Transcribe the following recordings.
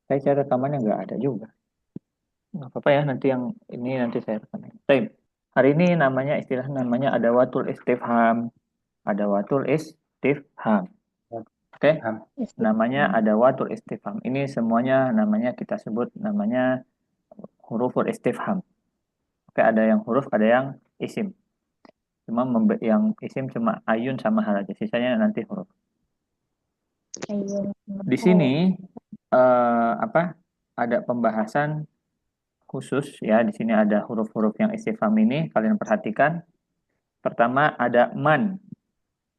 Saya cari rekamannya nggak ada juga. Nggak apa-apa ya, nanti yang ini nanti saya rekam. Baik. Hari ini istilah namanya adawatul istifham. Adawatul istifham. Oke? Namanya adawatul istifham. Ini semuanya namanya kita sebut namanya huruful istifham. Oke, ada yang huruf, ada yang isim. Cuma yang isim cuma ayun sama hal aja. Sisanya nanti huruf. Di sini apa? Ada pembahasan khusus ya. Di sini ada huruf-huruf yang istifham ini. Kalian perhatikan. Pertama ada man.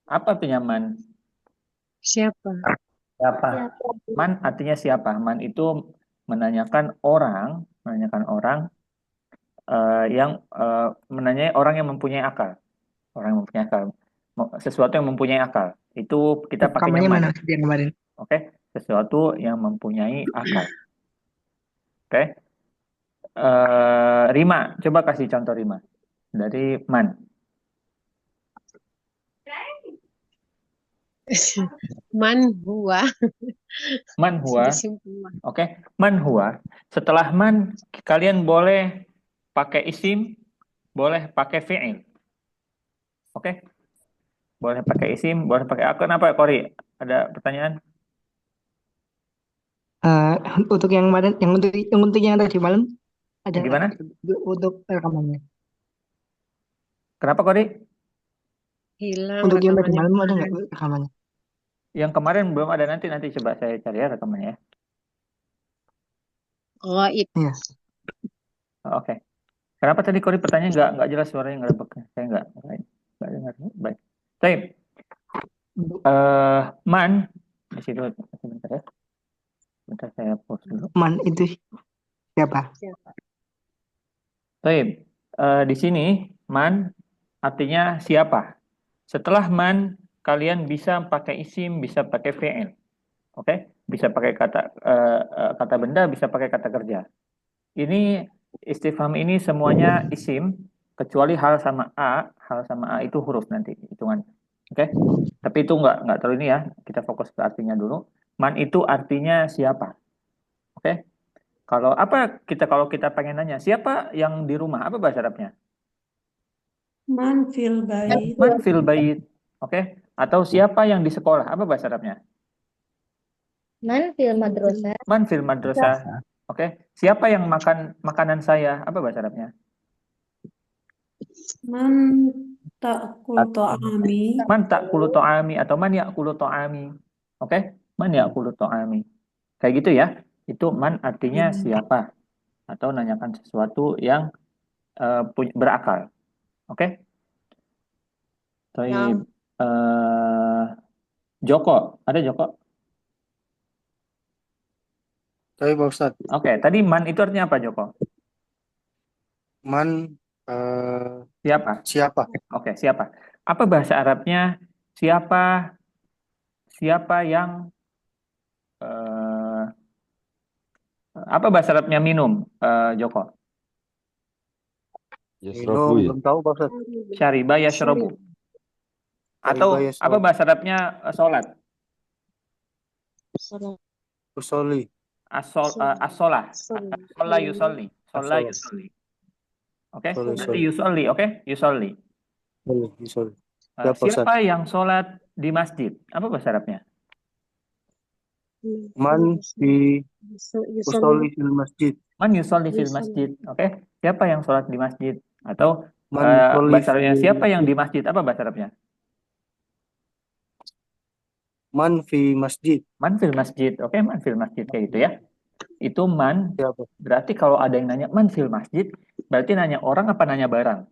Apa artinya man? Siapa? Siapa? Man artinya siapa? Man itu menanyakan orang yang menanyai orang yang mempunyai akal. Orang yang mempunyai akal. Sesuatu yang mempunyai akal. Itu kita pakainya Rekamannya man. mana yang kemarin? Oke? Sesuatu yang mempunyai akal. Oke? Rima, coba kasih contoh rima dari man. Man huwa. Man huwa. Sudah simpul. Oke? Man huwa. Setelah man, kalian boleh pakai isim, boleh pakai fi'il. Oke? Boleh pakai isim, boleh pakai akun. Apa, Kori? Ada pertanyaan? Eh, untuk yang kemarin, yang untuk yang tadi malam ada nggak Gimana? untuk rekamannya? Kenapa, Kori? Hilang Untuk yang tadi rekamannya malam ada nggak kemarin. rekamannya? Yang kemarin belum ada, nanti coba saya cari ya rekamannya ya. Gaib. Iya. Oh, oke. Kenapa tadi Kori pertanyaan nggak jelas suaranya ngerebek? Saya nggak dengar. Baik. Baik. Man di situ sebentar ya. Bentar saya pause dulu. Man itu siapa? Siapa? Baik. Di sini man artinya siapa? Setelah man kalian bisa pakai isim, bisa pakai fi'il. Oke? Bisa pakai kata benda, bisa pakai kata kerja. Ini istifham ini semuanya isim kecuali hal sama a itu huruf nanti hitungan. Oke? Tapi itu nggak terlalu ini ya. Kita fokus ke artinya dulu. Man itu artinya siapa? Oke? Kalau kita pengen nanya siapa yang di rumah? Apa bahasa Arabnya? Man fil bait. Man fil bait. Oke? Atau siapa yang di sekolah? Apa bahasa Arabnya? Man fil madrasah. Man fil madrasah. Oke? Siapa yang makan makanan saya? Apa bahasa Arabnya? Man ta'kul ta'ami. Man ta'kulu ta'ami atau man ya'kulu ta'ami. Oke? Man ya'kulu ta'ami. Kayak gitu ya. Itu man artinya siapa atau nanyakan sesuatu yang berakal. Oke? Baik. Yang eh, Joko, ada Joko? Tapi Pak Ustadz, Oke, tadi man itu artinya apa Joko? man Siapa? siapa? Oke, siapa? Apa bahasa Arabnya siapa siapa yang eh, apa bahasa Arabnya minum, Joko? Minum, belum tahu Pak Ustadz. Syariba sorry. yashrabu. Atau Syaribaya apa bahasa Arabnya sholat? Salah. Usoli. As-sholah. Sorry. Sholah yusolli. Sholah Asol. yusolli. Oke, Soli, nanti soli. yusolli, oke? Yusolli. Soli. Ya Pak Siapa Ustadz. yang sholat di masjid? Apa bahasa Arabnya? Man fi Yusolli. usoli fil masjid. Man yusolli fil Yusolli. masjid. Oke, siapa yang sholat di masjid? Atau Man soli bahasa Arabnya fil siapa yang di masjid. masjid? Apa bahasa Arabnya? Man fi masjid. Man fil masjid. Oke, man fil masjid kayak gitu ya. Itu man Siapa? berarti kalau ada yang nanya man fil masjid, berarti nanya orang apa nanya barang?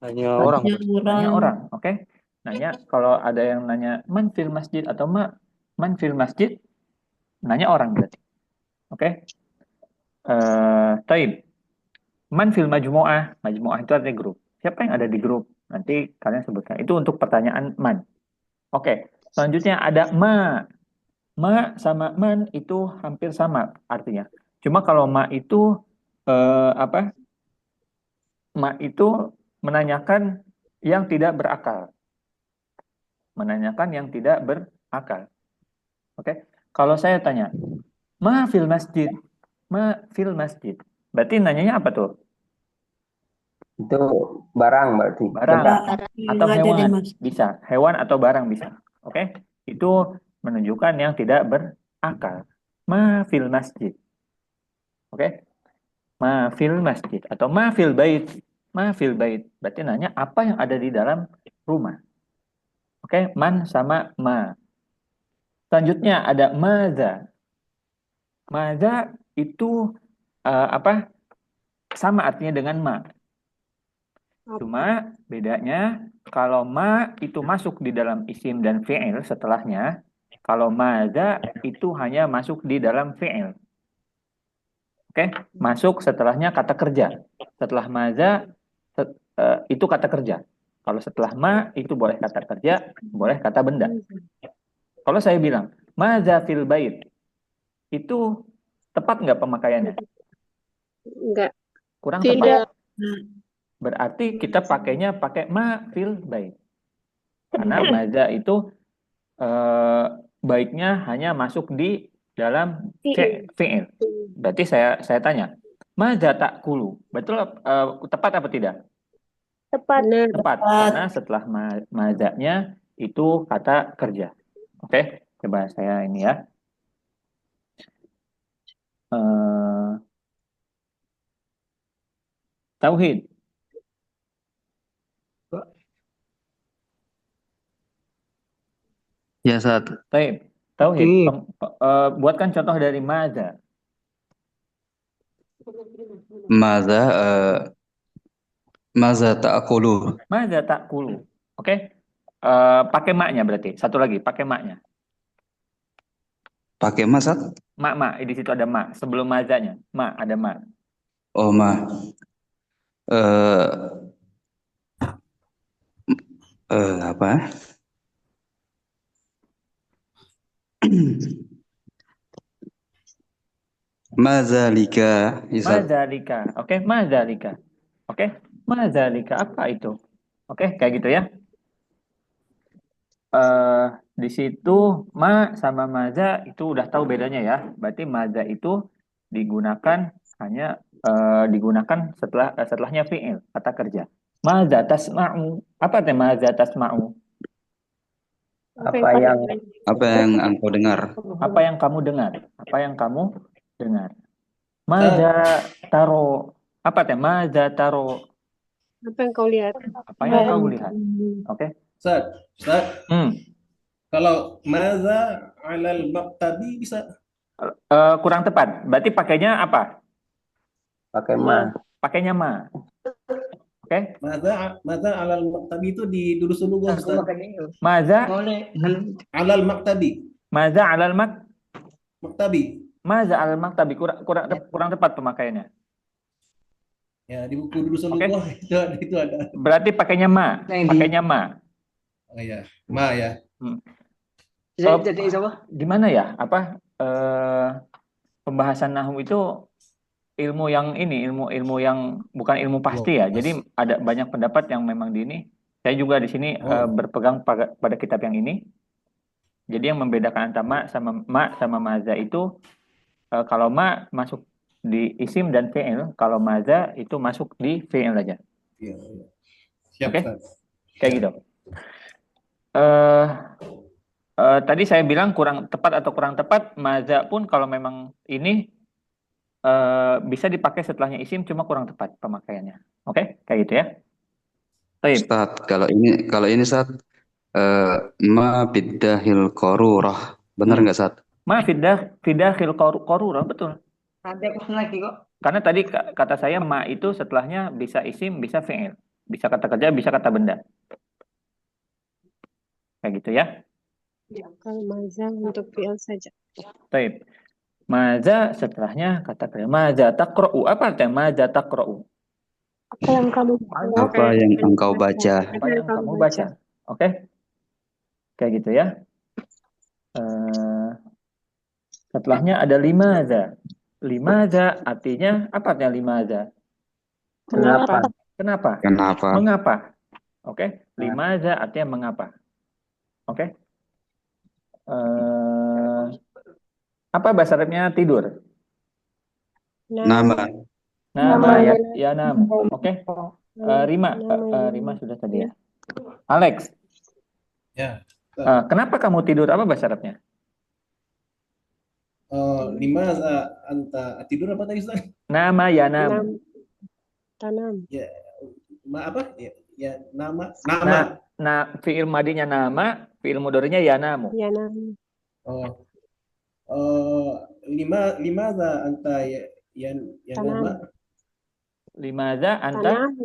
Hanya orang. Yang Nanya orang. orang, oke? Nanya kalau ada yang nanya man fil masjid atau man fil masjid, nanya orang berarti. Oke? Taib. Man fil majmu'ah. Majmu'ah itu artinya grup. Siapa yang ada di grup? Nanti kalian sebutkan. Itu untuk pertanyaan man. Oke. Selanjutnya ada ma. Ma sama man itu hampir sama artinya. Cuma kalau ma itu apa? Ma itu menanyakan yang tidak berakal. Menanyakan yang tidak berakal. Oke. Kalau saya tanya, Ma fil masjid. Ma fil masjid. Berarti nanyanya apa tuh? Itu barang berarti. Barang Benda. Yang atau ada di hewan masjid. bisa. Hewan atau barang bisa. Oke? Itu menunjukkan yang tidak berakal. Ma fil masjid. Oke? Ma fil masjid atau ma fil bait. Ma fil bait. Berarti nanya apa yang ada di dalam rumah. Oke? Man sama ma. Selanjutnya ada maza. Maza itu apa? Sama artinya dengan ma. Cuma bedanya kalau ma itu masuk di dalam isim dan fi'il setelahnya, kalau maza itu hanya masuk di dalam fi'il. Oke, masuk setelahnya kata kerja. Setelah maza itu kata kerja. Kalau setelah ma itu boleh kata kerja, boleh kata benda. Kalau saya bilang maza fil bait, itu tepat nggak pemakaiannya? Enggak. Kurang Tidak. tepat. Berarti kita pakainya pakai ma fil bait. Karena maza itu baiknya hanya masuk di dalam fi'il. Berarti saya tanya, maza ta'kulu? Betul tepat apa tidak? Tepat. Benar. Tepat. Karena setelah mazanya itu kata kerja. Oke, coba saya ini ya. Tauhid. Ya, Ustaz. Baik. Tauhid. Oke. Buatkan contoh dari maza. Maza maza ta'kulu. Maza ta'kulu. Oke. Pakai maknya berarti. Satu lagi, pakai maknya. Pakai ma, Ustaz? Mak. Di situ ada mak. Sebelum mazanya. Mak, ada mak. Oh, ma. Apa? Mazalika. Mazalika. Oke, mazalika. Oke, mazalika. Apa itu? Oke, kayak gitu ya. Di situ ma sama maza itu udah tahu bedanya ya. Berarti maza itu digunakan hanya digunakan setelahnya fi'il, kata kerja. Maza tasma'u. Apa teh maza tasma'u? Apa yang engkau dengar? Apa yang kamu dengar? Apa yang kamu dengar? Maza taro. Apa teh maza taro? Apa yang kau lihat? Apa yang kamu lihat? Oke. Ustaz, Hmm. kalau maza alal maktabi bisa? Kurang tepat. Berarti pakainya apa? pakai ma? Pakainya ma. Oke. Maza alal maktabi itu diduduk dulu gua, Ustaz. Maza Alal maktabi. maza alal Maktabi. maza alal maktabi kurang tepat pemakaiannya. Ya, di buku duduk dulu Oke. gua itu ada. Berarti pakainya ma. Pakainya ma. Oh iya, ma ya. Jadi siapa? Gimana ya? Apa pembahasan nahwu itu ilmu yang ilmu yang bukan ilmu pasti ya. Jadi ada banyak pendapat yang memang di ini. Saya juga di sini berpegang pada kitab yang ini. Jadi yang membedakan antara ma sama maza itu kalau ma masuk di isim dan fi'il, kalau maza itu masuk di fi'il aja. Iya. Siap, Oke. Ustaz. Kayak gitu. Tadi saya bilang kurang tepat atau kurang tepat, maza pun kalau memang ini bisa dipakai setelahnya isim, cuma kurang tepat pemakaiannya. Oke, kayak gitu ya. Baik. Ustaz, kalau ini Ustaz, ma biddahil qarurah. Benar nggak, Ustaz? Ma fidakhil qarurah, betul. Ada question lagi kok. Karena tadi kata saya ma itu setelahnya bisa isim, bisa fi'il. Bisa kata kerja, bisa kata benda. Kayak gitu ya. Kalau maza untuk fi'il saja. Baik. Maza setelahnya kata kerja. Maza taqra'u. Apa artinya maza taqra'u? Apa yang kamu Apa yang engkau baca? Apa yang kamu baca? Oke. Kayak gitu ya. Setelahnya ada limaza. Limaza artinya apa artinya limaza? Kenapa? Kenapa? Kenapa? Mengapa? Oke. Limaza artinya mengapa? Oke. Apa bahasa Arabnya tidur? Nama. Nama Nama ya nam. Oke. Rima, Rima sudah tadi ya. Alex, Ya. kenapa kamu tidur? Apa bahasa Arabnya? Limaza anta tidur apa tadi Ustaz? Nama ya nam. Tanam. Ya, apa? Ya, nama. Fiil madinya nama, fiil mudhari'nya ya namu. Yanam. Limaza anta ya nama. Limaza anta Tanam.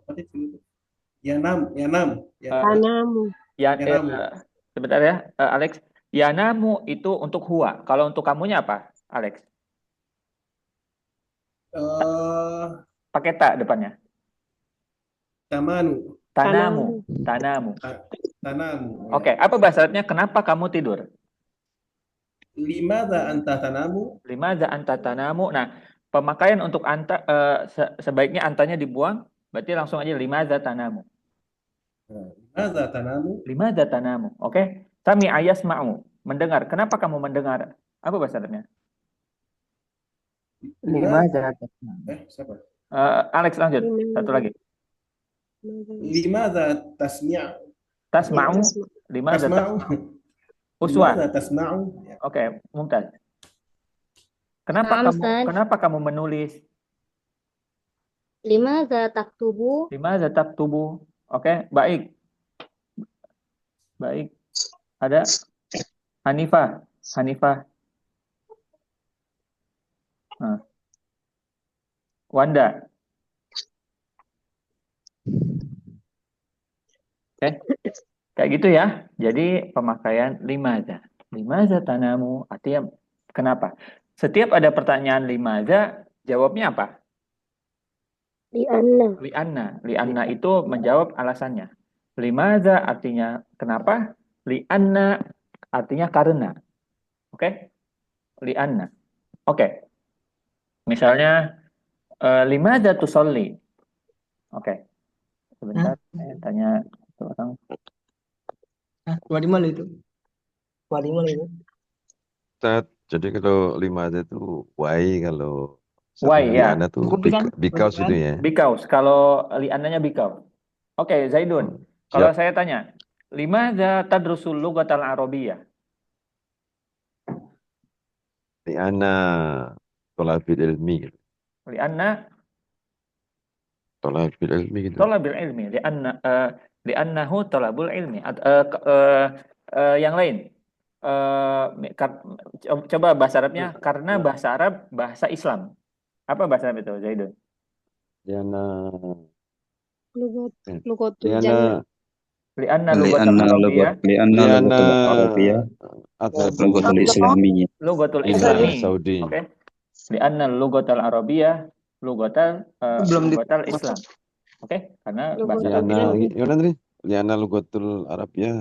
Apa itu? Yanam. Tanamu. Yanamu. Sebentar ya, Alex. Yanamu itu untuk huwa. Kalau untuk kamunya apa, Alex? Pakai tak depannya. Tanamu. Tanamu. Oke, apa bahasa Arabnya? Kenapa kamu tidur? Limaza anta tanamu. Limaza anta tanamu. Nah, pemakaian untuk anta sebaiknya antanya dibuang. Berarti langsung aja limaza tanamu. Limaza tanamu. Limaza tanamu. Oke. Sami ayas ma'u. Mendengar. Kenapa kamu mendengar? Apa bahasa Arabnya? Limaza. Siapa? Alex lanjut. Satu lagi. Limaza tasmi'u. Tasma'u. Limaza Tasma'u. Uswa. Limaza tasma'u. Oke, Mumtaz. Naam, Ustaz. Kenapa kamu menulis? Limaza taktubu? Limaza taktubu? Oke, baik. Baik. Ada Hanifah. Wanda. Oke. Kayak gitu ya. Jadi pemakaian limaza. Limaza tanamu artinya kenapa? Setiap ada pertanyaan limaza, jawabnya apa? Li'anna. Li'anna itu menjawab alasannya. Limaza artinya kenapa? Li'anna artinya karena. Oke? Li'anna. Oke. Misalnya limaza tusolli. Oke. Sebentar, saya tanya orang. Walimal itu. Jadi kalau lima itu why, kalau Why, ya. liana tuh Kopi kan? because itu ya. Because. Kalau li'annanya because. Oke, Zaidun. Kalau saya tanya, limaza tadrusul lughatal arabiyyah? Liana tolabil ilmi. Li'anna Tolabil ilmi gitu. tolabil ilmi. Li'annahu tolabul ilmi. Yang lain. Coba bahasa Arabnya, karena bahasa Arab bahasa Islam. Apa bahasa Arab itu, Zaidun? Liana Lugotul Liana jannah. Li'anna lughatal arabiyyah. Li'anna lughatul arabiyyah lughatul islamiyah. Lughatul Islam islami. Saudi. Oke. Li'anna lughatal arabiyyah lughatal Islam. Oke, karena bahasa Liana Arab. gimana tadi? Liana lughatul arabiyyah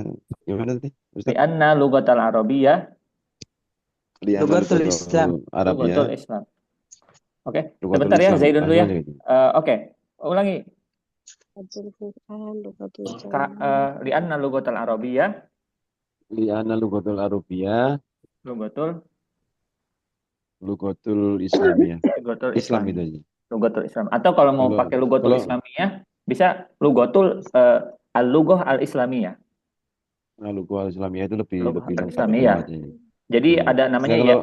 gimana tadi? Li'anna lughatal arabiyyah Liana Lughatul Islam. Arabiyyah. lughatul Islam. Oke, Lughatul sebentar ya, Islam. Zaidun dulu ya. Gitu. Oke, ulangi. Lugotul Quran, lugotul jannah. Li'anna lughatal arabiyyah Liana lughatul arabiyyah lughatul islamiyah. lughatul Islam Islam. itu aja. Lughatul Islam. Atau kalau mau pakai lughatul islamiyah, bisa lughatul al-lughah al-islamiyah. Nah, lughatul islamiyah itu lebih Lughatul lengkap islamiyah. kalimatnya. Jadi ada namanya ya.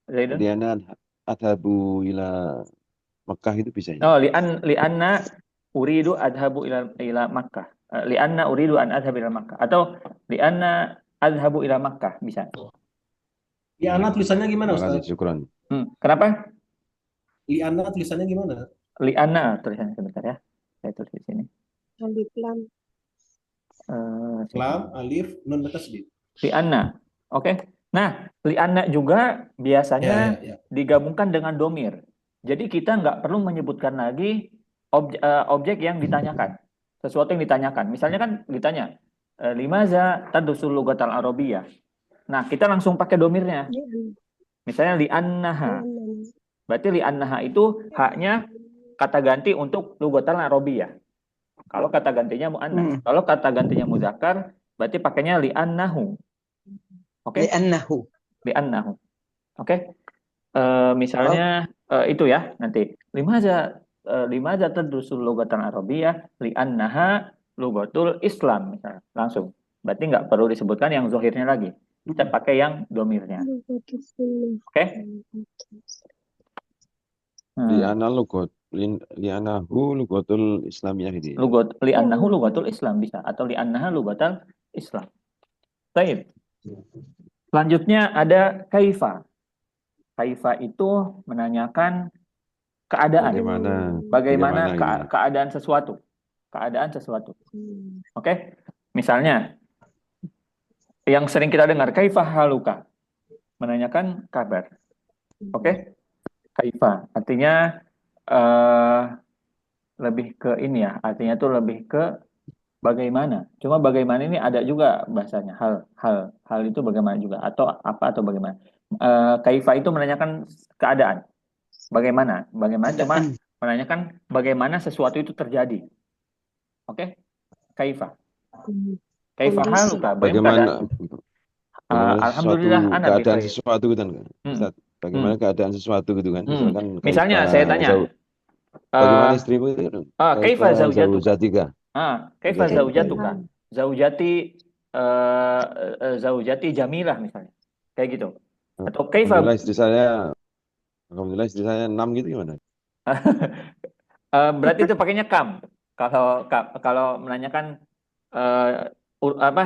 Zaidun? Liana adhabu ila Mekah itu bisa ya? Oh, li'anna uridu adhabu ila Makkah. Li'anna uridu an adhab ila Makkah. Atau li'anna adhabu ila Makkah. Bisa. Li'anna tulisannya gimana, Terima kasih, Ustaz? syukran. Kenapa? Li'anna tulisannya gimana? Li'anna tulisannya sebentar ya. Saya tulis di sini. Alif lam. Lam, alif, nun tasdid. Li'anna. Oke. Nah, li'anna juga biasanya digabungkan dengan domir. Jadi kita nggak perlu menyebutkan lagi objek yang ditanyakan. Sesuatu yang ditanyakan. Misalnya kan ditanya, limaza tadrusul lughatal arabiyyah. Nah, kita langsung pakai domirnya. Misalnya li'annaha. Berarti li'annaha itu haknya kata ganti untuk lughatal arabiyyah. Kalau kata gantinya mu'annas. Kalau kata gantinya muzakkar, berarti pakainya li'annahu. Oke? Li'annahu. Li'annahu. Oke? Misalnya itu ya nanti. Limaza tadrusul lughatan arabiyyah li'annaha lughatul Islam misalnya. Langsung. Berarti nggak perlu disebutkan yang zahirnya lagi. Kita pakai yang domirnya. Oke? Li'anahu lugatul Islamiyah gitu. Li'annahu lughatul Islam bisa atau li'annaha lughatul Islam. Baik. Selanjutnya ada kaifa. Kaifa itu menanyakan keadaan. Bagaimana keadaan sesuatu. Keadaan sesuatu. Oke? Misalnya yang sering kita dengar kaifa haluka. Menanyakan kabar. Oke? Kaifa artinya lebih ke ini ya. Artinya tuh lebih ke bagaimana. Cuma bagaimana ini ada juga bahasanya. Hal itu bagaimana juga atau apa atau bagaimana. Kaifa itu menanyakan keadaan. Bagaimana cuma menanyakan bagaimana sesuatu itu terjadi. Oke? Kaifa. Kaifa haluka. Bagaimana Alhamdulillah ana keadaan bikhair. sesuatu gitu kan? Ustaz, bagaimana keadaan sesuatu gitu kan? Misalkan Misalnya saya tanya bagaimana istrimu itu? Kaifa zaujatuka? Zaujatika. Kaifa zaujatuka? Zaujati jamilah misalnya. Kayak gitu. Atau kaifa Alhamdulillah istri saya 6 gitu gimana? berarti itu pakainya kam. Kalau menanyakan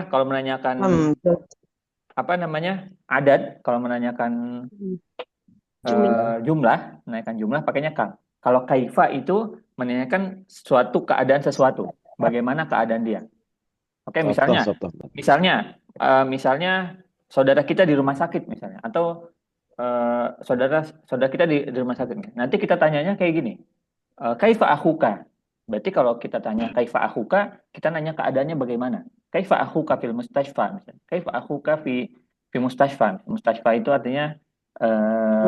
kalau menanyakan apa namanya? Adat, kalau menanyakan jumlah, menanyakan jumlah pakainya kam. Kalau kaifa itu menanyakan suatu keadaan sesuatu. Bagaimana keadaan dia? Oke, misalnya saudara kita di rumah sakit misalnya, atau saudara kita di rumah sakit. Nanti kita tanyanya kayak gini. Kaifa akhuka? Berarti kalau kita tanya kaifa akhuka, kita nanya keadaannya bagaimana. Kaifa akhuka fil mustashfa misalnya. Kaifa akhuka fi mustashfa. Mustashfa itu artinya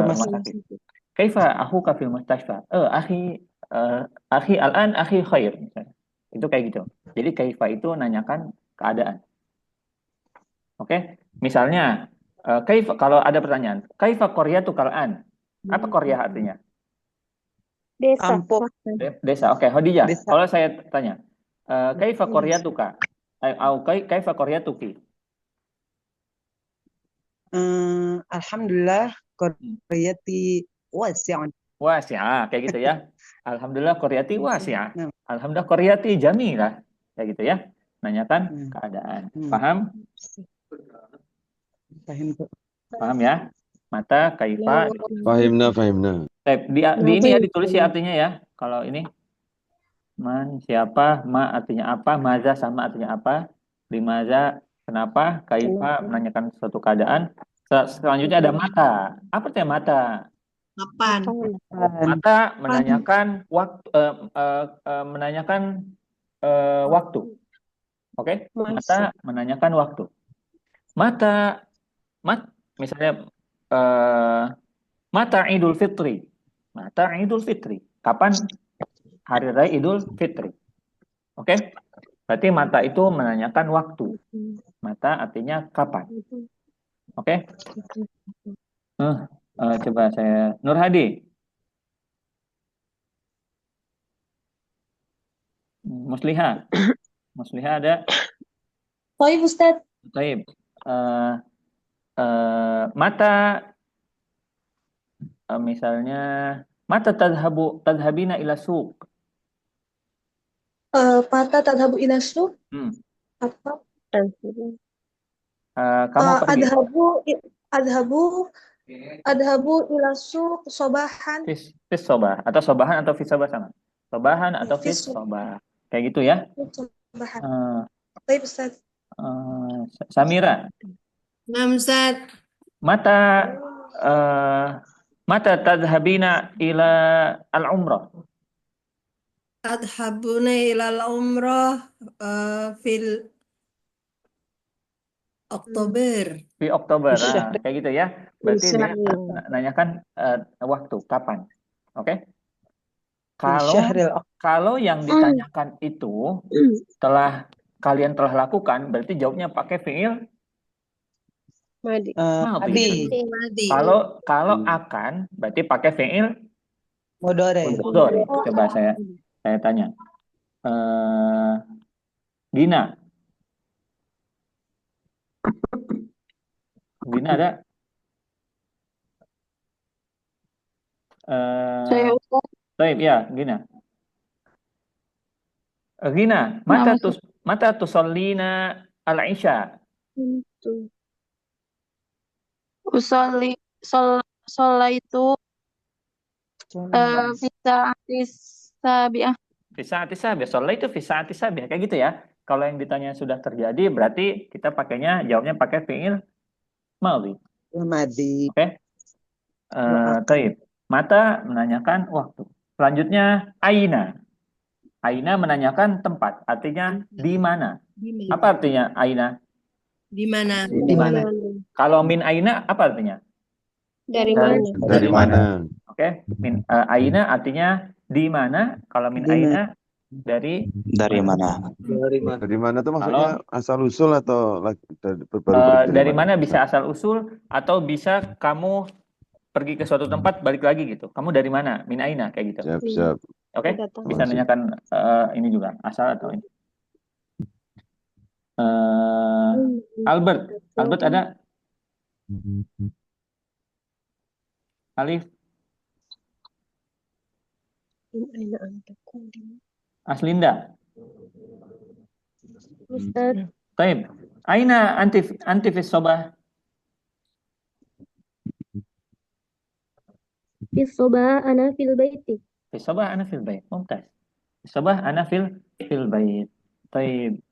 rumah sakit. Kaifa akhuka fil mustashfa? Akhi al-an akhi khair misalnya. Itu kayak gitu. Jadi kaifa itu nanyakan keadaan. Oke? Misalnya kaifa, kalau ada pertanyaan, kaifa qaryatuka al-an? Apa qaryah artinya? Desa. Desa. Oke, Khadijah. Kalau saya tanya, kaifa qaryatuka? Kaifa qaryatuki? Alhamdulillah qaryati wasi'un. Wasi'ah, kayak gitu ya. Alhamdulillah qaryati wasi'ah. Alhamdulillah qaryati jamilah. Kayak gitu ya. Nanyakan keadaan. Paham? Paham ya? Mata kaifa. Fahimna. Di ini ya ditulis ya artinya ya. Kalau ini man siapa, ma artinya apa, maza sama artinya apa, limaza kenapa, kaifa menanyakan suatu keadaan. Selanjutnya ada mata. Apa artinya mata? Kapan? Mata menanyakan waktu, waktu. Oke? Mata menanyakan waktu. Misalnya mata Idul Fitri. Mata Idul Fitri. Kapan hari raya Idul Fitri? Oke? Berarti mata itu menanyakan waktu. Mata artinya kapan. Oke? Coba saya Nur Hadi. Musliha ada? Baik, Ustaz. Baik. Mata misalnya mata tadhabina ila suq. Mata tadhabu ila suq. Apa? Kamu pergi. Adhabu ila suq sobahan. Fis sobah atau sobahan atau fis sobah sama. Sobahan atau fis sobah. Kayak gitu ya. Sobahan. Baik, Ustaz. Samira. Nah, Ustaz. Mata tadhabina ila al-umrah. Tadhabuna ila al-umrah fil Oktober. Di Oktober. Kayak gitu ya. Berarti dia nanyakan waktu kapan. Oke? Kalau yang ditanyakan itu kalian telah lakukan, berarti jawabnya pakai fiil Madi. Madhi. Abi. Madi. Kalau akan berarti pakai fi'il Mudore. mudhari. Coba saya tanya. Gina. Gina ada? Saya Ustaz. Baik, ya, Gina. Gina, mata tusallina al-isya. Usolli itu bisa sabiah. Fisa'ati sabiah. Sholat itu fisa'ati sabiah. Kayak gitu ya. Kalau yang ditanya sudah terjadi, berarti kita jawabnya pakai fi'il madhi. Madi. Oke? Taib. Mata menanyakan waktu. Selanjutnya, aina. Aina menanyakan tempat. Artinya di mana. Di mana? Apa artinya aina? Di mana? Di mana? Kalau min aina, apa artinya? Dari mana? Dari mana? Oke? Aina artinya di mana. Kalau min aina, dari mana? Dari mana tuh maksudnya asal usul atau baru dari mana bisa asal usul atau bisa kamu pergi ke suatu tempat balik lagi gitu. Kamu dari mana? Min aina kayak gitu. Siap. Oke? Bisa Masih. nanyakan ini juga asal atau ini. Albert ada? Alif, Aslinda. Ustaz. Taib. Aina anti fi sobah? Isoba ana fil baiti. Fi sobah ana fil bait. Mumtaz. Fi sobah ana fil bait. Taib.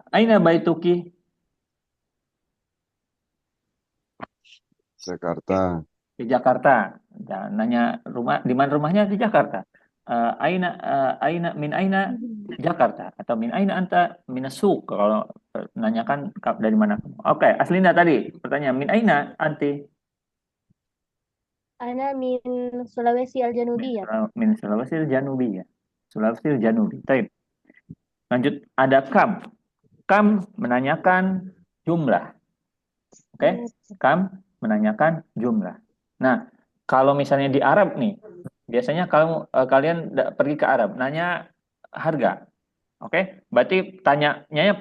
Aina baituki? Jakarta. Di Jakarta. Jangan nanya rumah, di mana rumahnya di Jakarta. Aina min aina Jakarta atau min aina anta minasuk kalau nanyakan dari mana. Oke, Aslinda tadi pertanyaan min aina anti? Ana min Sulawesi Al-Janubiyah. Min Sulawesi Janubiyah. Sulawesi Janubi. Baik. Lanjut, ada kam. Kam menanyakan jumlah. Oke? Kam menanyakan jumlah. Nah, kalau misalnya di Arab nih, biasanya kalian pergi ke Arab, nanya harga. Oke? Berarti tanyanya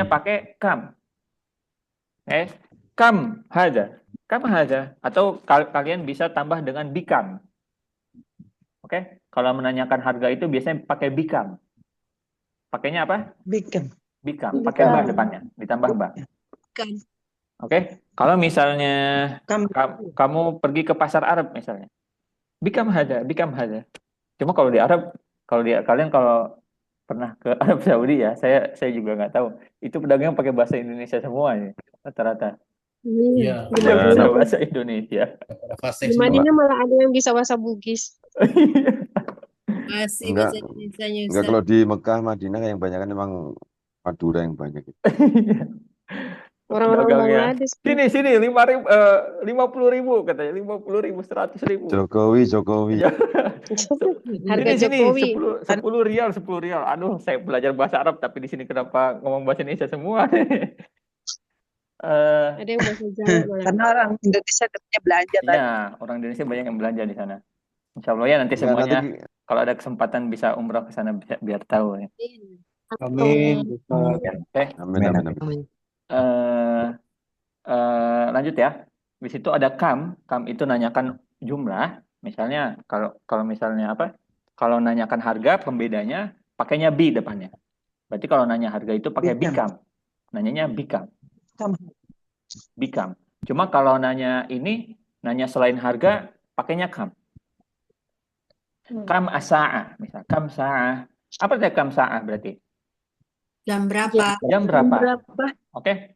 pakai kam. Oke? Kam hada. Kam hada. Atau kalian bisa tambah dengan bikam. Oke? Kalau menanyakan harga itu biasanya pakai bikam. Pakainya apa? Bikam. Bikam. Pakai ba depannya. Ditambah ba. Kan. Oke? Kalau misalnya kamu pergi ke pasar Arab misalnya. Bikam hada. Cuma kalau di Arab, kalian kalau pernah ke Arab Saudi ya, saya juga nggak tahu. Itu pedagang pakai bahasa Indonesia semua ya, rata-rata. Iya. Pakai bahasa Indonesia. Di Madinah malah ada yang bisa bahasa Bugis. Masih Enggak. bahasa Indonesianya Enggak, Ustaz. kalau di Mekah, Madinah yang banyak kan emang Madura yang banyak. Orang-orang Pedagangnya. Bangladesh. Sini 50.000 katanya, 50.000, 100.000. Jokowi. Harga Sini Jokowi. 10 rial. Aduh, saya belajar bahasa Arab tapi di sini kenapa ngomong bahasa Indonesia semua? Ada yang bahasa Jawa malah. Karena orang Indonesia punya belanja tadi. Iya, orang Indonesia banyak yang belanja di sana. Insya Allah ya nanti Enggak, semuanya nanti kalau ada kesempatan bisa umrah ke sana biar tahu ya. Amin. Oke. amin. Lanjut ya. Di situ ada kam itu nanyakan jumlah. Misalnya kalau misalnya apa? Kalau nanyakan harga, pembedanya pakainya bi depannya. Berarti kalau nanya harga itu pakai bikam. Nanyanya bikam. Bikam. Cuma kalau nanya selain harga, pakainya kam. Kam asa'a, misal kam sa'ah. Apa artinya kam sa'ah berarti? Jam berapa? Jam berapa? Oke.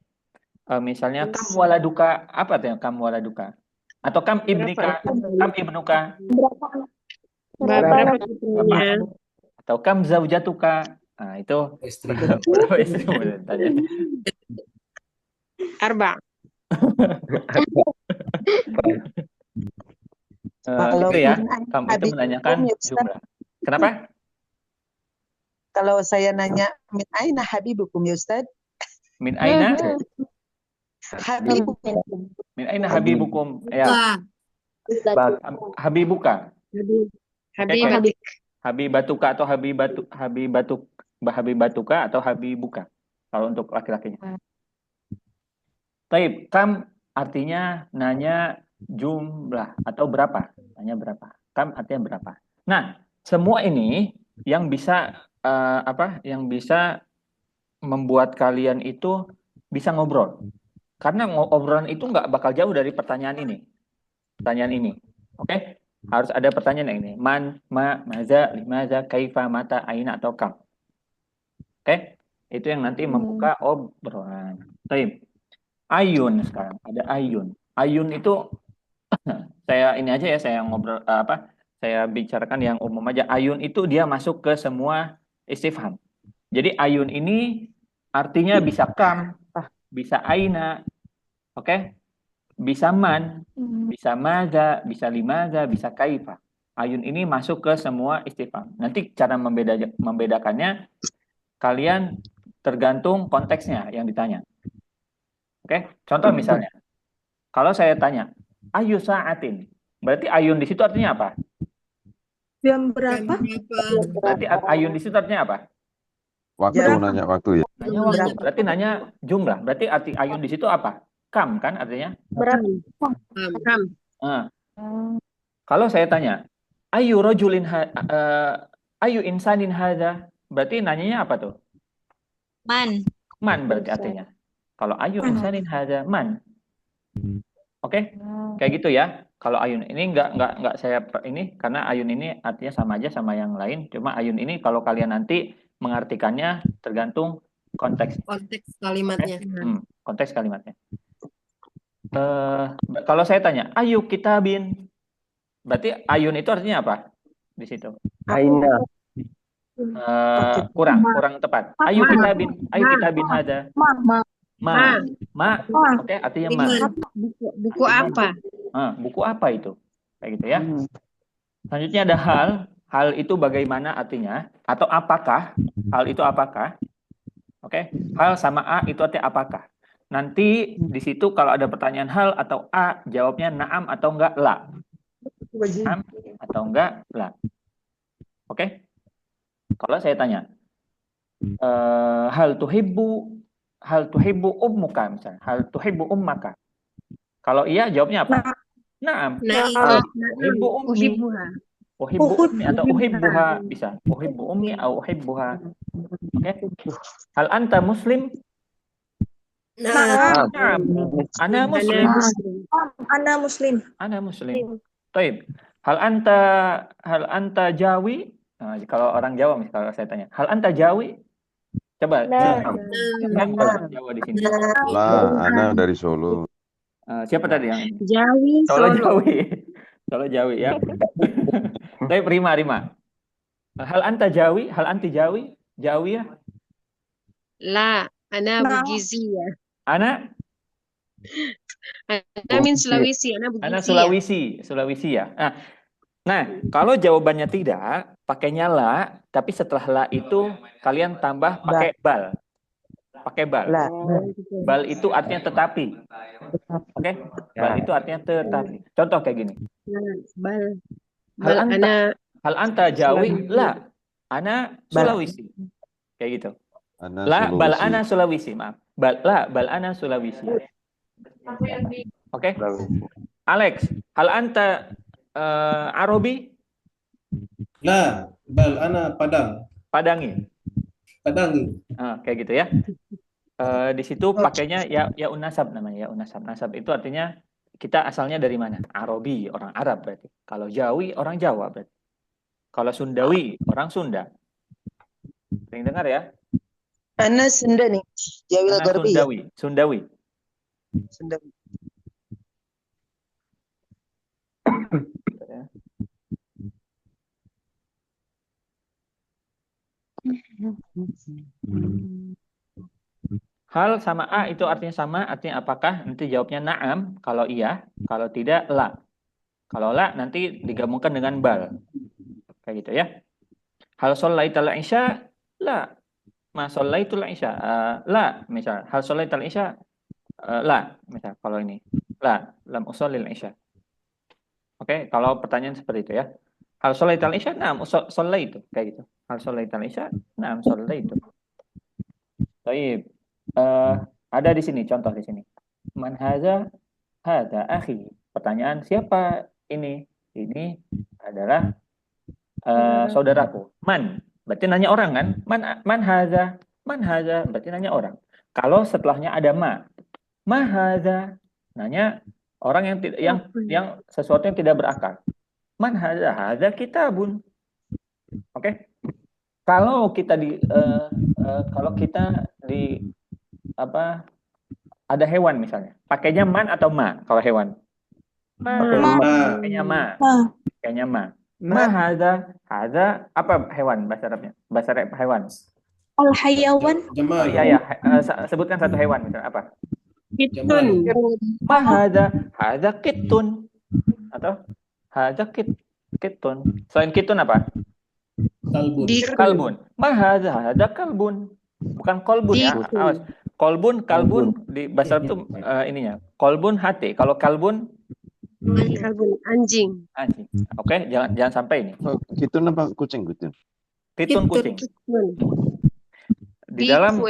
Misalnya kam waladuka, apa artinya kam waladuka? Atau kam ibnika, kam ibnuka. Berapa putrinya? Atau kam zaujatuka. Nah, itu berapa istrimu tanya. Arba. Kalau Itu ya, min kamu itu aina menanyakan habibukum ya, Ustaz. jumlah. Kenapa? Kalau saya nanya min aina habibukum ya Ustaz? Min aina Habibukum. Min aina habibukum? Ya, habibuka. Oke, Habib. habibatuka atau habibatuka atau habibuka. Kalau untuk laki-lakinya. Taib, kam artinya nanya jumlah atau berapa? Nanya berapa? Kam artinya berapa? Nah, semua ini yang bisa yang bisa membuat kalian itu bisa ngobrol. Karena obrolan itu nggak bakal jauh dari pertanyaan ini. Pertanyaan ini. Oke? Harus ada pertanyaan yang ini. Man, ma, maza, limaza, kaifa, mata, aina, atau kam. Oke? Itu yang nanti membuka obrolan. Taib. Ayun sekarang. Ada ayun. Ayun itu saya ini aja ya, saya ngobrol saya bicarakan yang umum aja. Ayun itu dia masuk ke semua istifham. Jadi ayun ini artinya bisa kam, bisa aina, oke? Bisa man, bisa maza, bisa limaza, bisa kaifa. Ayun ini masuk ke semua istifham. Nanti cara membedakannya kalian tergantung konteksnya yang ditanya. Oke? Contoh misalnya, kalau saya tanya, ayu sa'atin, berarti ayun di situ artinya apa? Jam berapa? Berarti ayun di situ artinya apa? Waktu, nanya waktu ya. Nanya waktu. Berarti nanya jumlah. Berarti arti ayun di situ apa? Kam kan artinya? Berapa? Kam. Kalau saya tanya, ayu rojulin ayu insanin hadza, berarti nanyanya apa tuh? Man. Man berarti artinya. Kalau ayu insanin hadza man. Oke? Kayak gitu ya. Kalau ayun ini enggak saya ini karena ayun ini artinya sama aja sama yang lain. Cuma ayun ini kalau kalian nanti mengartikannya tergantung konteks. Konteks kalimatnya. Konteks kalimatnya. Kalau saya tanya, ayu kitabin, berarti ayun itu artinya apa di situ? Aina. Kurang tepat. Ayu kitabin ada. Ma. Oke, artinya ma. Buku apa? Buku apa itu? Kayak gitu ya. Selanjutnya ada hal itu bagaimana artinya atau apakah? Hal itu apakah? Oke. Hal sama a itu artinya apakah? Nanti di situ kalau ada pertanyaan hal atau a, jawabnya na'am atau enggak la. Na'am atau enggak la. Oke? Kalau saya tanya, hal tuhibbu ummuka misalnya, hal tuhibbu ummaka. Kalau iya jawabnya apa? Na'am. Uhibbu ummi. Uhibbu ummi atau uhibbuha bisa. Uhibbu ummi atau uhibbuha. Oke? Hal anta muslim? Na'am. Ana muslim. Ana muslim. Taib. Hal anta Jawi? Nah, kalau orang Jawa misalnya kalau saya tanya, hal anta Jawi? Coba. Kan orang Jawa di sini. Lah, Ana dari Solo. Siapa tadi yang Jawi, Solo Solo. Jawi. Solo Jawi ya. Taib Rima. Hal anta Jawi? Hal anti Jawi? Jawi ya? La, ana Bugizia. Ana Min Sulawesi, ana Ana Bugizia. Sulawesi ya. Nah, kalau jawabannya tidak, pakainya la, tapi setelah la itu kalian tambah pakai bal. Pakai bal. Bal itu artinya tetapi. Oke? Bal itu artinya tetapi. Contoh kayak gini. Bal. Hal anta Jawi? La. Ana Sulawesi. Kayak gitu. Bal ana Sulawesi, maaf. Bal ana Sulawesi. Oke? Alex, hal anta Arabi? La, bal ana Padang. Padangi. Kayak gitu ya. Di situ pakainya ya unasab namanya, ya unasab. Nasab itu artinya kita asalnya dari mana? Arabi, orang Arab berarti. Kalau Jawi, orang Jawa berarti. Kalau Sundawi, orang Sunda. Sering dengar ya? Ana Sunda nih. Jawil Garbi. Sundawi. Hal sama a itu artinya sama, artinya apakah? Nanti jawabnya na'am kalau iya, kalau tidak la. Kalau la nanti digabungkan dengan bal. Kayak gitu ya. Hal shallaital isya? La. Ma shallaitul isya? La, misal hal shallaital isya? La, misal kalau ini. La, lam usallil isya. Oke, kalau pertanyaan seperti itu ya. Hal shallaital isya? Naam, shallaitu. Kayak gitu. Hal shallaital isya? Naam, shallaitu. Baik. Ada di sini, contoh di sini. Man hadza? Hadza akhi. Pertanyaan, siapa ini? Ini adalah saudaraku. Man, berarti nanya orang kan? Man hadza? Man hadza? Berarti nanya orang. Kalau setelahnya ada ma hadza? Nanya orang yang sesuatu yang tidak berakal. Man hadza? Hadza kitabun. Oke. Kalau kita di apa, ada hewan misalnya, pakainya man atau ma kalau hewan? Pakainya ma. Pakainya ma. Ma hadza? Hadza apa hewan bahasa Arabnya? Bahasa Arab hewan. Al-hayawan. Oh, iya. Sebutkan satu hewan misalnya apa? Kitun. Ma hadza? Hadza kitun. Atau hadza kitun. Selain kitun apa? Kalbun. Ma hadza? Hadza kalbun. Bukan kolbun ya. Awas. Kolbun di bahasa Arab itu ininya. Kolbun hati. Kalau kalbun Anjing. Oke, jangan sampai ini. Kitun apa kucing? Kitun. Kitun kucing. Di dalam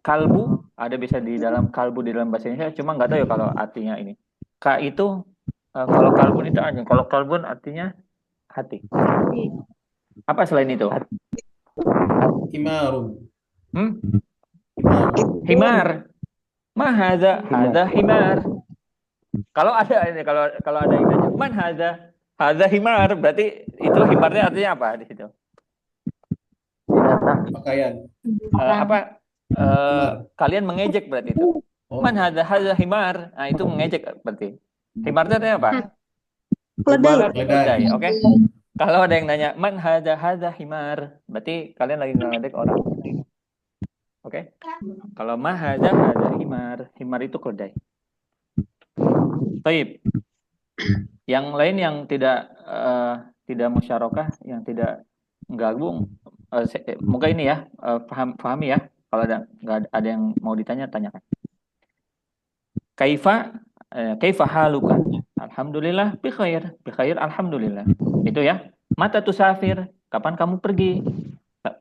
kalbu ada bisa di dalam kalbu di dalam bahasa Indonesia, cuma nggak tahu ya kalau artinya ini. Ka itu kalau kalbun itu anjing, kalau kalbun artinya hati. Apa selain itu? Himarun. Himar. Ma hadza? Hadza himar. Kalau ada ini, kalau ada yang nanya, man hadza? Hadza himar, berarti itu himarnya artinya apa di situ? Pakaian. Kalian mengejek berarti itu. Man hadza? Hadza himar. Nah, itu mengejek berarti. Himar itu artinya apa? Keledai. Oke. Kalau ada yang nanya, man hadza? Hadza himar, berarti kalian lagi ngeledek orang. Oke. Kalau ma hadza? Hadza himar. Himar itu keledai. Baik. Yang lain yang tidak musyarakah, yang tidak gabung, moga ini ya, pahami ya. Kalau nggak ada yang mau ditanya, tanyakan. Kaifa haluka? Alhamdulillah bi khair. Bi khair alhamdulillah. Itu ya. Mata tusafir? Kapan kamu pergi?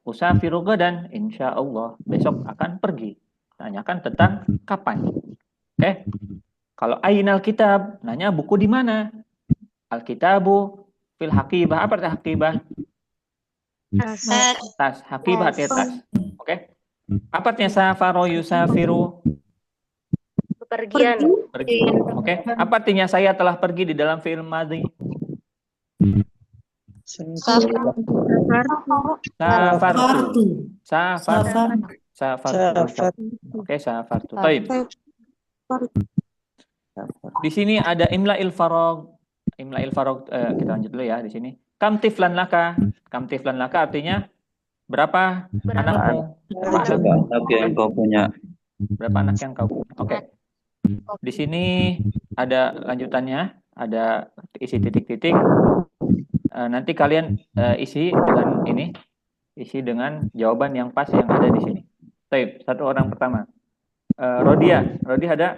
Usafiru gadan, insyaallah. Besok akan pergi. Tanyakan tentang kapan. Oke. Kalau ainal kitab, nanya buku di mana? Al-kitabu fil haqibah. Apa arti haqibah? Tas. Haqibah artinya tas. Oke. Apa artinya safaro yusafiru? Bepergian. Pergi. Oke. Apa artinya saya telah pergi di dalam fi'il madhi? Safartu. Oke, safartu. Baik. Di sini ada imla'il farag. Imla'il farag, kita lanjut dulu ya di sini. Kam tiflan laka. Kam tiflan laka artinya berapa anakmu? Berapa anak yang kau punya? Berapa anak yang kau punya? Oke. Di sini ada lanjutannya, ada isi titik-titik. Nanti kalian isi dengan ini, isi dengan jawaban yang pas yang ada di sini. Baik, satu orang pertama. Rodia ada?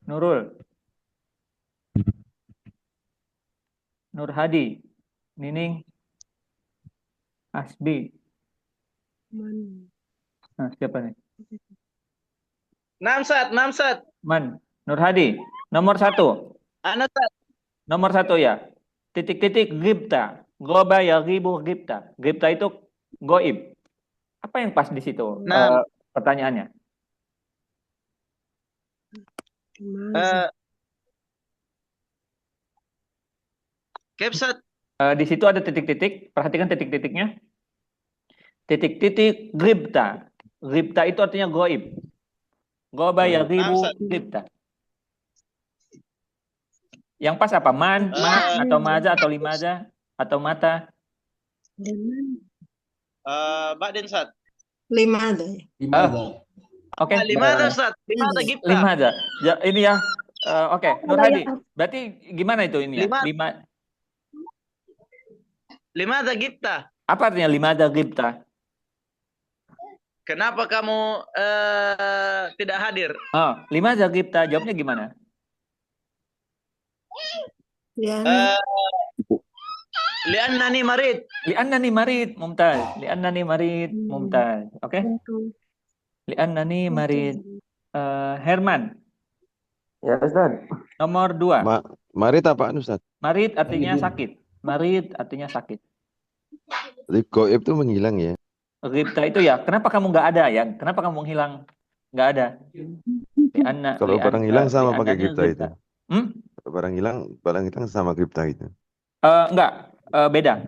Nurul, Nur Hadi, Nining, Asbi. Nah, siapa nih? Namsat. Man, Nur Hadi. Nomor 1. Anasat. Nomor 1 ya. Titik-titik gibta. Goba ya gibu gibta. Gibta itu goib. Apa yang pas di situ? Pertanyaannya. Kepsat. Di situ ada titik-titik. Perhatikan titik-titiknya. Titik-titik gibta. Gibta itu artinya goib. Goba ya gibu gibta. Yang pas apa? Man, atau maza, atau limaza, atau mata? Ba'din Sat. Limaza. Oke. Limaza Sat. Limaza gibta. Limaza. Ya, ini ya. Oke. Nur Hadi. Berarti gimana itu ini ya? Limaza gibta. Apa artinya limaza gibta? kenapa kamu tidak hadir? Oh, limadza ghibta? Jawabnya gimana? Ya, Eh, li'annani marid. Li'annani marid, mumtaz. Li'annani marid, mumtaz. Oke? Li'annani marid. Herman, Ya Ustaz. nomor 2. Marit apaan Ustaz? Marid artinya sakit. Marid artinya sakit. Goib itu menghilang ya. Ghibta itu ya, kenapa kamu nggak ada ya? Kenapa kamu menghilang? Nggak ada. Kalau barang hilang sama pakai li'annani Gipta itu. ghibta. Hmm? Kalau barang hilang sama Gipta itu. Enggak, beda.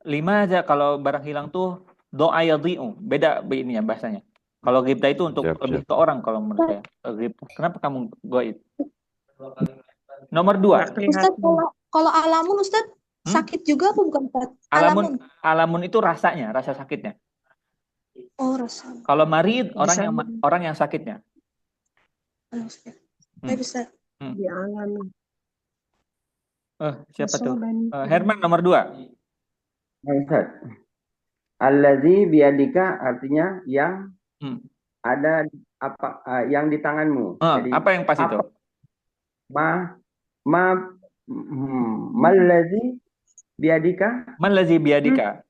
5 aja kalau barang hilang tuh doa yadhi'u. Beda ininya bahasanya. Kalau ghibta itu untuk Siap, lebih siap. ke orang kalau menurut saya. Ghibta. Kenapa kamu goib? Nomor 2. Ustaz, kalau alamun Ustaz, sakit juga apa bukan Ustaz? Alamun itu rasanya, rasa sakitnya. Oh, rasa. Kalau marid orang yang sakitnya. Ustaz. Baik Ustaz. Dialami. Siapa tuh? Herman nomor 2. Ya Ustaz. Allazi biadika artinya yang ada yang di tanganmu. Jadi apa yang pas itu? Mallazi biadika. Mallazi biadika.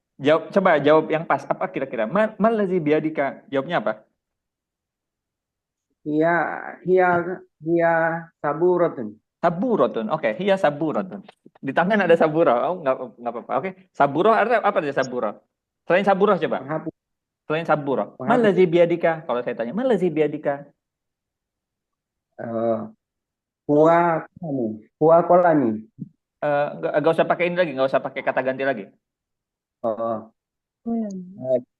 Coba jawab yang pas. Apa kira-kira? Mallazi biadika. Jawabnya apa? Hiya saburatun. Saburatun. Oke, hiya saburatun. Di tangan ada saburo. Oh, nggak apa-apa. Oke. Saburo artinya apa aja saburo? Selain saburo coba. Selain saburo. Mallazi biadika. Kalau saya tanya, mallazi biadika. Huwa kolami. Nggak usah pakai ini lagi, nggak usah pakai kata ganti lagi.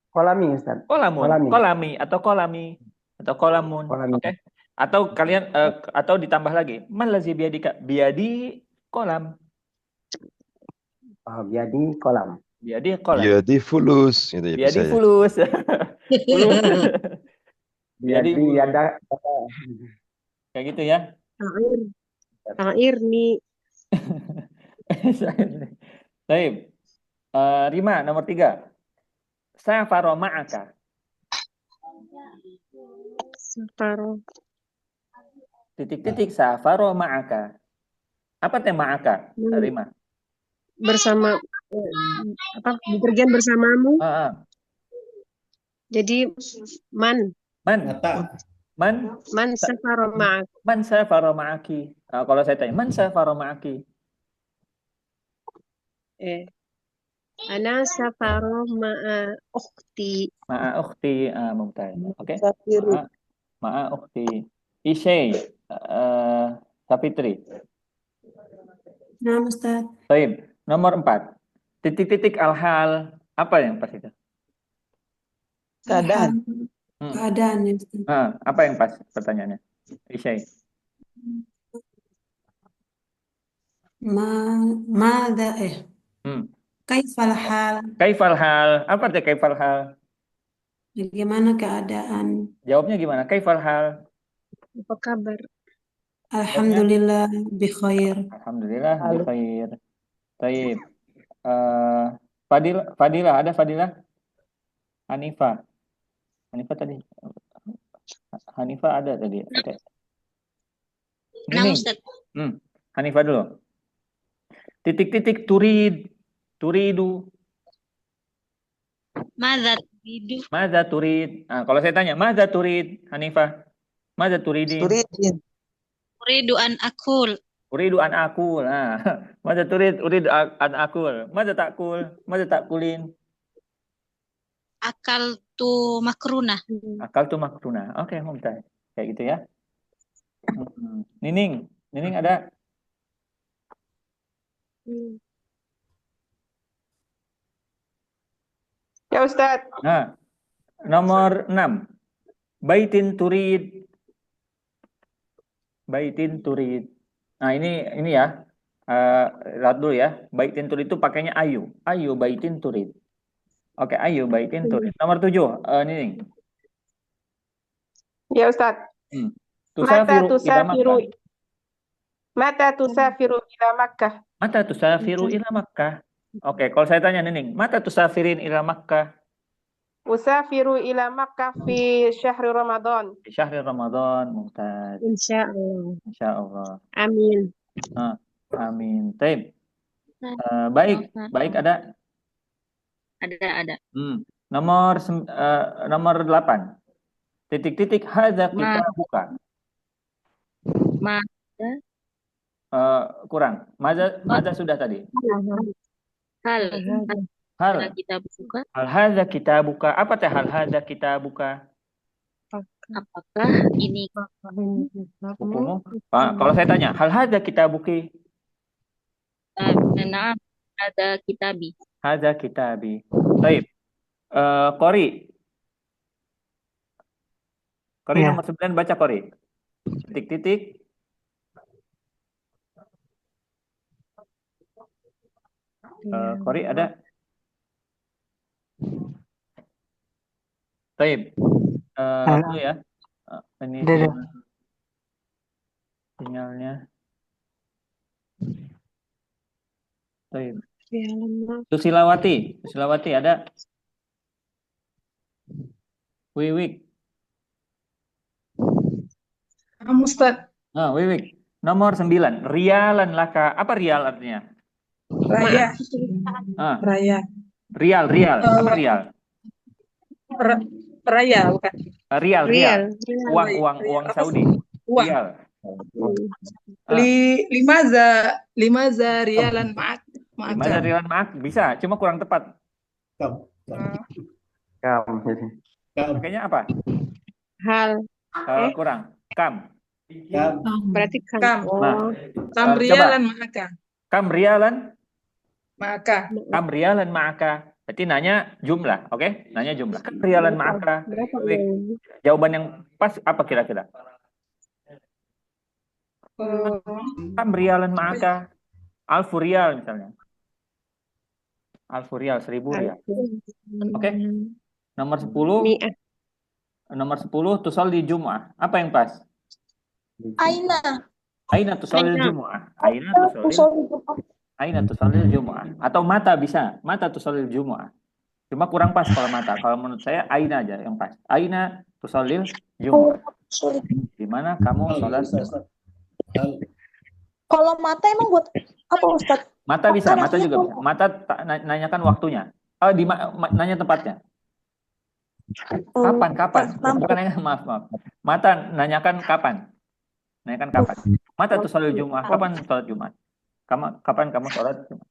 Kolami Ustaz. Kolami atau kolami atau kolamun. Oke. Atau kalian atau ditambah lagi. Mallazi biadika. Biadi kolam. Biadi kolam. Biadi kolam. Biadi fulus gitu ya. Biadi fulus. Biadi yada. Kayak gitu ya. Air nih. Baik. Rima nomor 3. Safaro ma'aka. Safaro. Titik-titik safaro ma'aka. Apa tema ma'aka? Rima. Bersama bepergian bersamamu. Jadi man safaro ma'ak. Man safaro ma'aki. Kalau saya tanya, man safaro ma'aki. Ana safaro ma'a ukhti. Ma'a ukhti, mumtaz. Oke. Ma'a ukhti. Ishay, Sapitri. Nah, Ustaz. Baik. Nomor 4. Titik-titik al-hal. Apa yang pas itu? Keadaan. Keadaan ya, Ustaz. Apa yang pas pertanyaannya? Ishay. Kaifal hal. Kaifal hal. Apa artinya kaifal hal? Bagaimana keadaan? Jawabnya gimana? Kaifal hal. Apa kabar? Alhamdulillah bikhair. Alhamdulillah bikhair. Baik. Fadilah, ada Fadilah? Hanifah tadi. Hanifah ada tadi. Oke. Hanifah dulu. Titik-titik turidu. Madza turid. Kalau saya tanya, madza turid, Hanifah? Madza turidin? Uridu an akul. Uridu an akul. Madza turid? Uridu an akul. Madza takul? Madza takulin? Akaltu makrunah. Akaltu makrunah. Oke, mumtaz. Kayak gitu ya. Nining ada? Ya Ustaz. Nomor 6. Baitin turid. Nah, ini ya. Lihat dulu ya. Baitin turid itu pakainya ayu. Ayu baitin turid. Oke, ayu baitin turid. Nomor 7. Nining. Ya Ustaz. Mata tusafiru ila Makkah. Mata tusafiru ila Makkah. Oke, kalau saya tanya Nining, mata tusafirin ila Makkah? Usafiru ila Makkah fi syahri Ramadan. Di syahri Ramadan, mumtaz. Insyaallah. Insyaallah. Amin. Amin. Taib. Baik, ada. Ada. Nomor 8. Titik-titik hadza kitabuka. Kurang. Maza sudah tadi. Hal Kitabuka. Hal hadza kitabuka. Apa teh hal hadza kitabuka? Apakah ini Hukumu? Kalau saya tanya, hal hadza kitabuki? Na'am, ada kitabi. Hadza kitabi. Baik. Qori Ya. nomor 9 baca Qori. Titik-titik. Qori ada? Baik. Dulu ya. Ini sinyalnya. Baik. Susilawati ada? Wiwik. Ustaz. Wiwik. Nomor 9. Rialan laka. Apa rial artinya? Raya. Raya. Rial. Apa rial? Raya bukan. Rial. Uang Saudi. Rial. Limaza rialan ma'ak. Limaza rialan ma'ak bisa, cuma kurang tepat. Makanya apa? Hal. Kurang. Kam. Berarti kam. Kam rialan ma'aka. Kam rialan Ma'aka. Kam rialan ma'aka. Berarti nanya jumlah, oke? Nanya jumlah. Kam rialan ma'aka. Jawaban yang pas apa kira-kira? Kam rialan ma'aka. Alfu rial misalnya. Alfu rial, 1000 rial. Oke? Nomor 10 tusalli Jum'ah. Apa yang pas? Aina tusalli Jum'ah. Aina tusalli Jum'ah. Atau mata bisa. Mata tusalli Jum'ah. Cuma kurang pas kalau mata. Kalau menurut saya aina aja yang pas. Aina tusalli Jum'ah. Di mana kamu sholat? Kalau mata emang buat apa, Ustaz? Mata bisa, mata juga bisa. Mata nanyakan waktunya. Nanya tempatnya. Kapan? Bukan nanya, maaf. Mata nanyakan kapan. Mata tuh sholat Jumat. Kapan sholat Jumat? Kapan kamu sholat Jumat?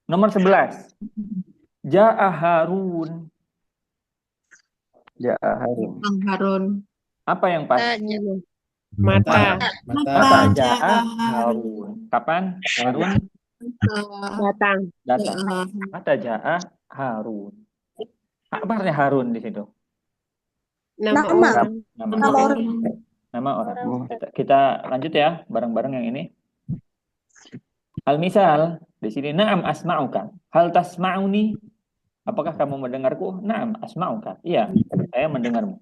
Nomor 11. Ja'a Harun. Apa yang pas? Mata. Ja'a Harun. Kapan Harun datang? Mata ja'a Harun. Apa artinya Harun di situ? Nama orang. Kita lanjut ya, bareng-bareng yang ini. Al-misal di sini na'am asma'uka. Hal tasma'uni? Apakah kamu mendengarku? Na'am asma'uka. Iya, saya mendengarmu.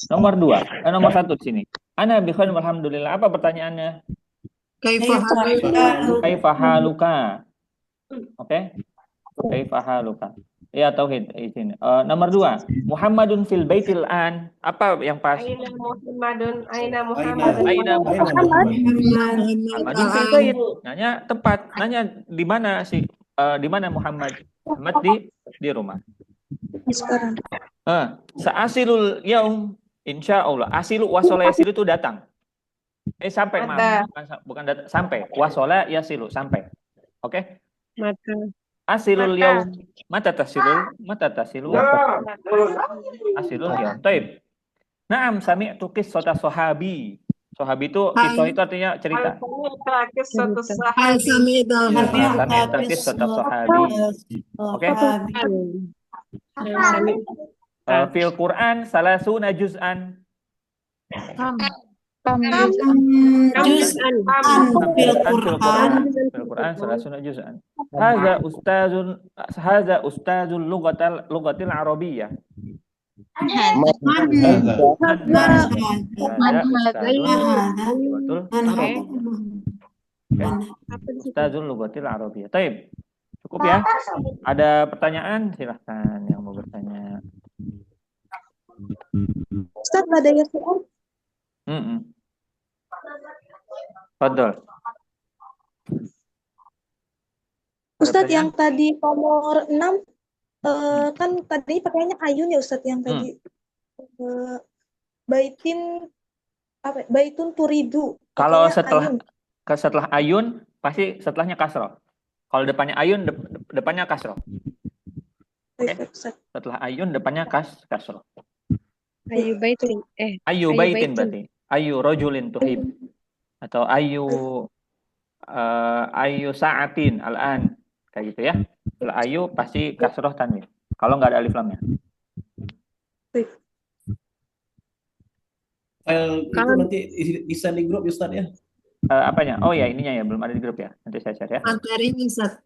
Nomor 1 di sini. Ana bi khairin walhamdulillah. Apa pertanyaannya? Kaifa haluka? Oke. Kaifa haluka? Ya, tauhid di sini. Nomor 2. Muhammadun fil baitil an. Apa yang pas? Aina Muhammadun Muhammadun fil bait. Nanya tempat. Nanya di mana sih? Di mana Muhammad? Muhammad di rumah. Sekarang. Sa'asilul yaum insyaallah. Asilu wasola yasilu itu datang. Sampai bukan datang, sampai. Wasola yasilu sampai. Oke? Mata. Asilul yaum mata tasilu asilul yaum. Taib. Naam sami'tu qissata sahabi. Sahabi itu kisah itu artinya cerita. Sami'tu qissata sahabi. Oke? Fil Quran salasuna juz'an. Fil Quran salasuna juz'an. Hadza ustazul lughatil arabiyyah. Ustazul lughatil arabiyyah. Taib. Cukup ya? Ada pertanyaan? Silahkan yang mau bertanya. Ustaz, ada ya soal? Betul. Ustaz, yang tadi nomor 6, kan tadi pakainya ayun ya Ustaz, yang tadi baitin apa? Baitun turidu. Kalau Pakainya ayun. setelah ayun pasti setelahnya kasroh. Kalau depannya ayun depannya kasroh. Oke. Setelah ayun depannya kasroh. Ayu baitin. Ayu baitin berarti. Ayu rojulin tuhib. Atau ayu sa'atin al-an. Kayak gitu ya. Setelah ayu pasti kasroh tanwin. Kalau nggak ada alif lamnya. File itu nanti bisa di grup Ustaz ya. Apanya? Oh ya, ininya ya, belum ada di grup ya. Nanti saya share ya. Materinya Ustaz.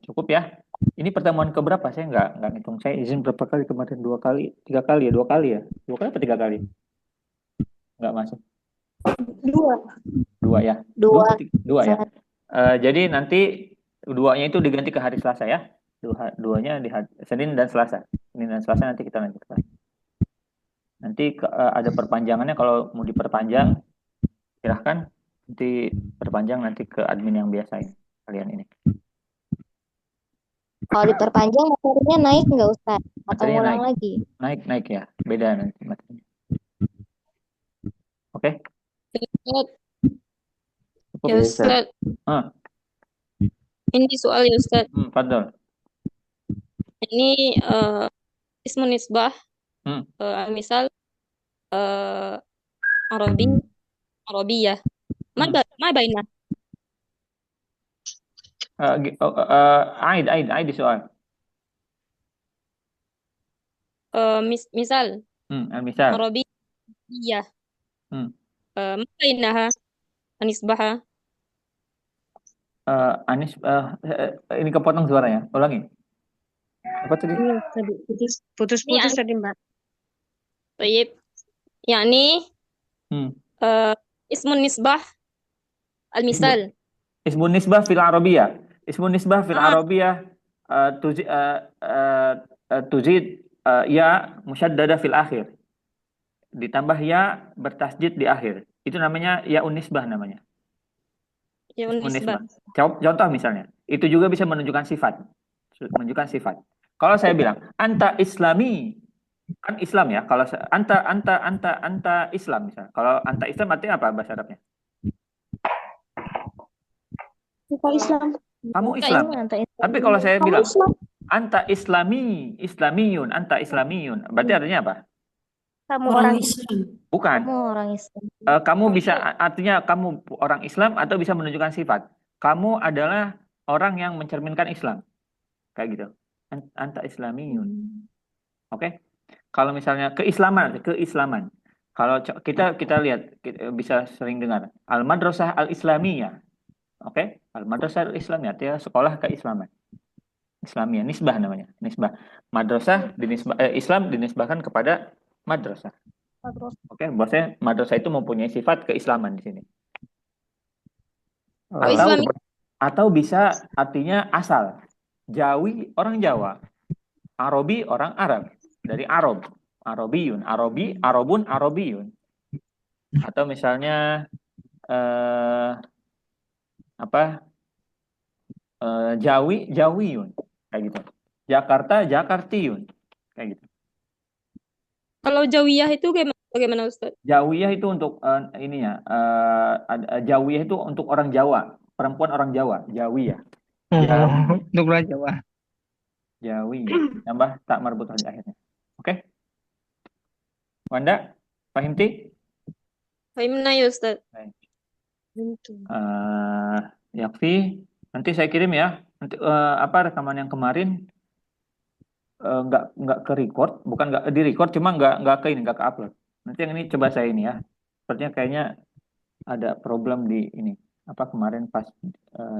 Cukup ya. Ini pertemuan keberapa? Saya nggak ngitung. Saya izin berapa kali kemarin? 2 kali, 3 kali ya? 2 kali ya? 2 kali apa 3 kali? Nggak masuk. 2 ya? 2 ya? Jadi nanti 2-nya itu diganti ke hari Selasa ya. 2-nya di Senin dan Selasa. Senin dan Selasa nanti kita lanjutkan. Nanti ada perpanjangannya, kalau mau diperpanjang silahkan nanti perpanjang nanti ke admin yang biasa ini, kalian ini. Kalau diperpanjang materinya naik nggak Ustaz? Atau Materinya ngulang naik. lagi? Naik ya, beda nanti materinya. Oke? Ya Ustaz, ini soal ya Ustaz. Fadol. Ini ismu nisbah, misal Arabiyah. Ma bainah. Aid soal. Misal Misal. Arabiyah. Ma bainaha nisbah. Ini kepotong suaranya. Ulangi. Apa tadi? Putus-putus tadi Mbak. Baik. Yani ismun nisbah al-misal. Ismun nisbah fil Arabiyah. Ismun nisbah fil Arabiyah tuzid ya musyaddada fil akhir. Ditambah ya bertasjid di akhir. Itu namanya ya unisbah namanya. Ya unisbah. Contoh misalnya, itu juga bisa menunjukkan sifat. Kalau saya bilang anta islami, kan Islam ya. Kalau anta Islam misalnya. Kalau anta Islam artinya apa bahasa Arabnya? Islam. Kamu Islam. Tapi kalau saya bilang anta islamiyun, anta islamiyun, berarti artinya apa? Kamu orang Islam. Bukan. Kamu orang Islam. Kamu bisa artinya kamu orang Islam atau bisa menunjukkan sifat. Kamu adalah orang yang mencerminkan Islam. Kayak gitu. Anta islamiyun. Oke? Kalau misalnya keislaman. Kalau kita lihat, kita bisa sering dengar al-madrasah al-islamiyah. Oke? Al-madrasah al-islamiyah, artinya sekolah keislaman. Islamiyah, nisbah namanya. Nisbah. Madrasah Islam dinisbahkan kepada madrasah. Oke, bahwasanya madrasah itu mempunyai sifat keislaman di sini. Atau bisa artinya asal. Jawi orang Jawa, Arabi orang Arab, dari Arab, Arabiyun, Arabun, Arabiyun. Atau misalnya Jawi, Jawiyun, kayak gitu. Jakarta, Jakartiyun, kayak gitu. Kalau Jawiyah itu bagaimana Ustaz? Jawiyah itu untuk Jawiyah itu untuk orang Jawa, perempuan orang Jawa, Jawiyah. Untuk orang Jawa. Jawiyah, tambah tak marbutah di akhirnya. Oke? Wanda, Fahimti? Fahimna ya Ustaz. Yakfi, nanti saya kirim ya. Nanti rekaman yang kemarin nggak ke record, bukan nggak di record, cuma nggak ke upload. Nanti yang ini coba saya ini ya. Sepertinya kayaknya ada problem di ini. Kemarin pas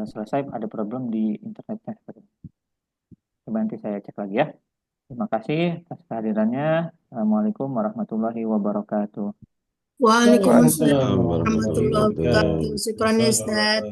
selesai ada problem di internetnya. Coba nanti saya cek lagi ya. Terima kasih atas kehadirannya. Assalamualaikum warahmatullahi wabarakatuh. Waalaikumsalam warahmatullahi wabarakatuh. Syukran Ustaz.